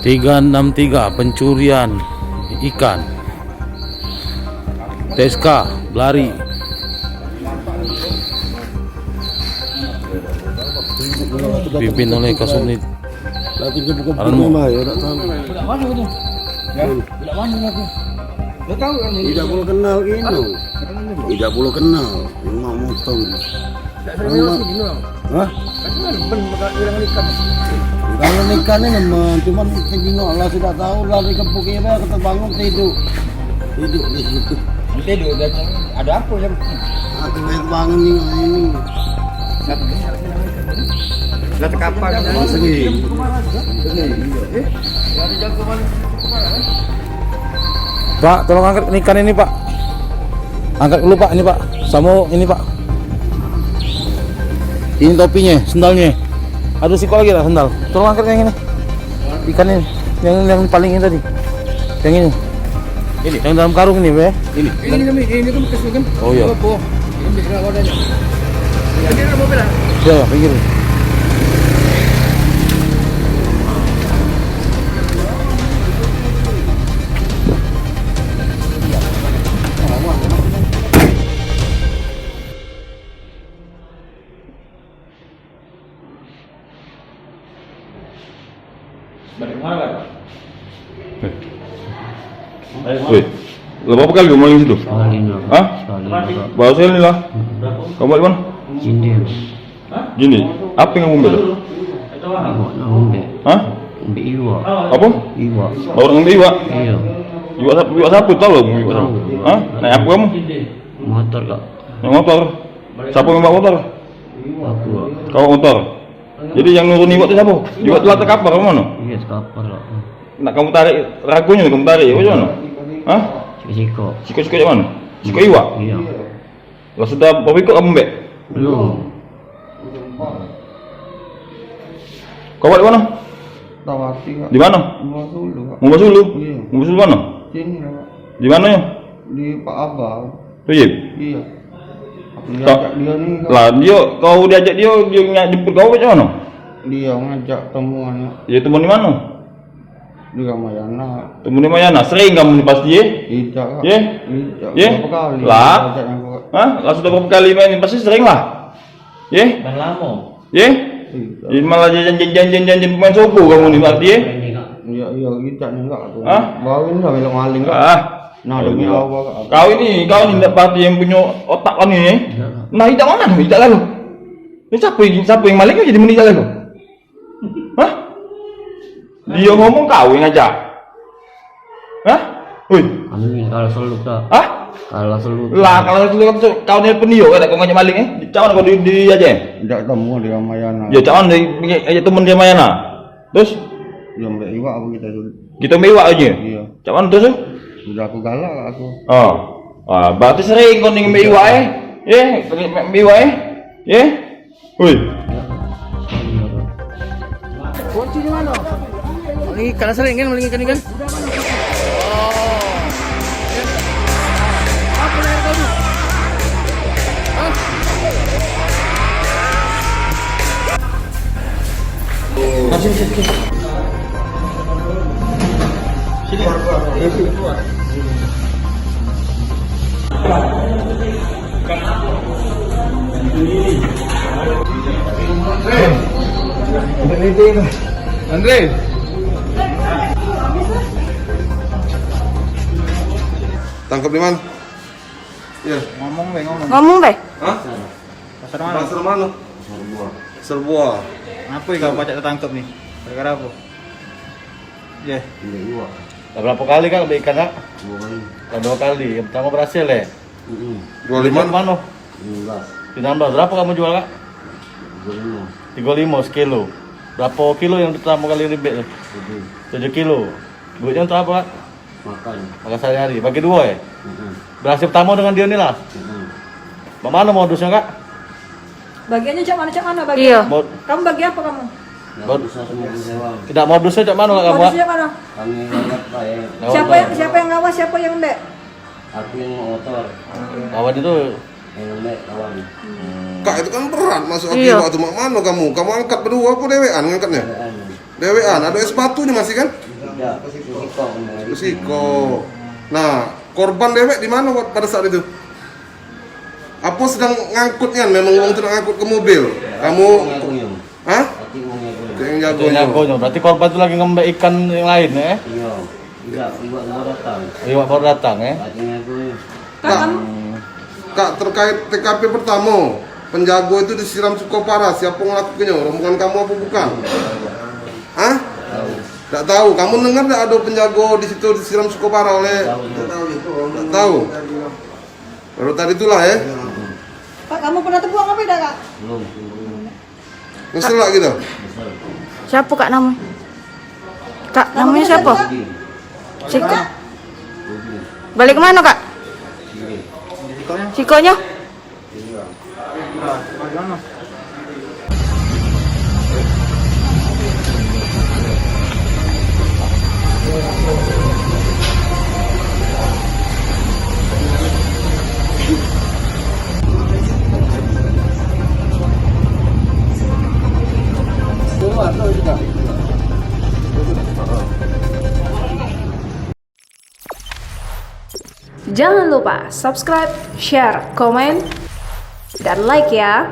363 pencurian ikan. TSK Blari. Pimpin oleh Kasubnit Tidak perlu kenal ini. Tidak perlu kenal. Mau motong. Hah? Kalau ikan ini cuman tinggal lah sudah tahu lari ke Pukira keterbangun tidur di situ. Tidur ada apa yang? Aku bangun ini. Lihat kapan? Segi. Pak, tolong angkat ikan ini, Pak. Angkat dulu, Pak. Ini, Pak. Sama ini, Pak. Ini topinya, sendalnya. Aduh, siko lagi lah sendal. Tolong angkat yang ini. Ikan ini, yang paling ini tadi. Yang ini. Ini, yang dalam karung ini, Be. Ini. Ini kan bekas kan? Oh iya. Ini bisa wadahnya. Ini ada mobil lah. Ya, pinggir. Balik mana kan? Wih, lo berapa kali kamu maling situ? Sekali lah. Hah? Sekali lah. Bawa saya ni lah. Kamu balik mana? Jindi. Gini, apa yang kamu ambil? Iwa nak umbe. Hah? Umbe iwa. Apa? Iwa. Bawa dengan iwa. Iya. Iwa siapa? Tahu lah kamu iwa siapa? Hah? Naik apa kamu? Motor kak. Naik motor. Siapa yang bawa motor? Aku. Kau motor. Jadi yang nurun iwa itu siapa? Iwa telah terkapar mana? Iya sekapar kak. Nak kamu tarik ragunya, kamu tarik. Macam mana? Hah? Siko. Siko yang mana? Siko iwa. Iya. Lah sudah berikut kamu mbak? Belum. Kau balik mana? Tawati kak. Di mana? Mau dulu kak. Mau Basulu? Iya. Mau Basulu mana? Sini lah kak. Di mana ya? Di Pak Abang. Oh iya. Iya. Aku Kak. diajak dia nih kak. Lah dia, kau diajak dia jemput kau macam mana? Dia ngajak temuannya Ya teman di mana? di Ramayana. Teman di mana? Sering kamu pasti ya? Tidak kak. Ya? Tidak. Ya? Berapa kali? Lah? Diajaknya kak. Hah? Lah sudah berapa kali main? Pasti sering lah. Ya? Dan lama. Ya? Tidak. Jadi malah janjian pemain sobo kamu ni pasti ya? Ini kak. Iya iya tidak nih kak. Aku. Hah? Bawin lah belok maling kak. Ah. Nah demi Allah kak. Kau ini tidak parti yang punya otak kan ini. Nah, tidak mana? Tidak lalu. Ini siapa yang maling jadi menijak lalu? Hah? Dia ngomong kau yang ngajak. Hah? Woi. Amin kalau selut kak. Hah? Kalau selut. Lah kalau itu kau ni penio kan kau ngajak maling Cawan kau di aja. Tidak temu di Ramayana. Ya cawan aja teman dia Mayana. Terus Dia mbak Iwa apa kita dulu. kita mewa aja. Iya. Cawan terus? Sudah aku galak kak aku. Oh. Wah, berarti sering kau dengan mewa mewa Woi. Kunci di mana? Maling ikan sering kan, maling ikan kan? Apa yang kau tu? Andre. Tangkap di mana? Ya. Ngomong be. Hah? Pasar mana? Pasar mana? Serbuah. Apa yang kau pacak tertangkap nih? Gara-gara apa? Ya. Berapa kali Kak beli ikan, Kak? 2 kali. Yang pertama berhasil ya. 25. Mana? 19. Berapa kamu jual, Kak? 35 sekilo. Berapa kilo yang pertama kali ribet? 7 kilo. Duitnya untuk apa, Kak? Makan sehari-hari. Bagi 2 ya? Berhasil pertama dengan dia nih lah. Mana modusnya, Kak? Bagiannya cak mana bagian? Iya. Mod- Kamu bagi apa kamu? Tidak modusnya cak mana, Kak, kamu? Kak? Modusnya mana? Kami lewat pak ya. Lewat, Siapa yang ngawas, siapa yang mbak? Aku yang motor. Kawan itu Yang mbak kawan. Kak itu kan berat masuk Iya. akibat tuh mana kamu? Kamu angkat berdua apa dewean ngangkatnya? Dewean, ada es batunya masih kan? Tidak, Siko kemarin. Siko. Nah, korban dewek di mana pada saat itu? Apa sedang ngangkutnya? Memang uang tidak ngangkut ke mobil. Kamu, hah? Hati mau ngegul. Kayak yang Itu jagonya. nyagonya. Berarti korban itu lagi ngembek ikan yang lain ya? Iya. Tidak, iwak mau datang. Iwak baru datang ya? Hati ngegul. Kak, Kak, terkait TKP pertama, penjago itu disiram cukup parah. Siapa ngelakukannya? Rombongan kamu apa bukan? Hah? Tidak tahu. Kamu dengar tidak ada penjago di situ disiram cukup parah oleh? Tidak tahu. Baru tadi itulah ya. Pak, kamu pernah terbuang apa tidak, Kak? Belum. Ngesel lah gitu. Siapa kak namanya? Kak, namanya siapa? Ciko. Balik kemana kak? Cikonya? Nah, bagaimana? Jangan lupa subscribe, share, komen, dan like ya.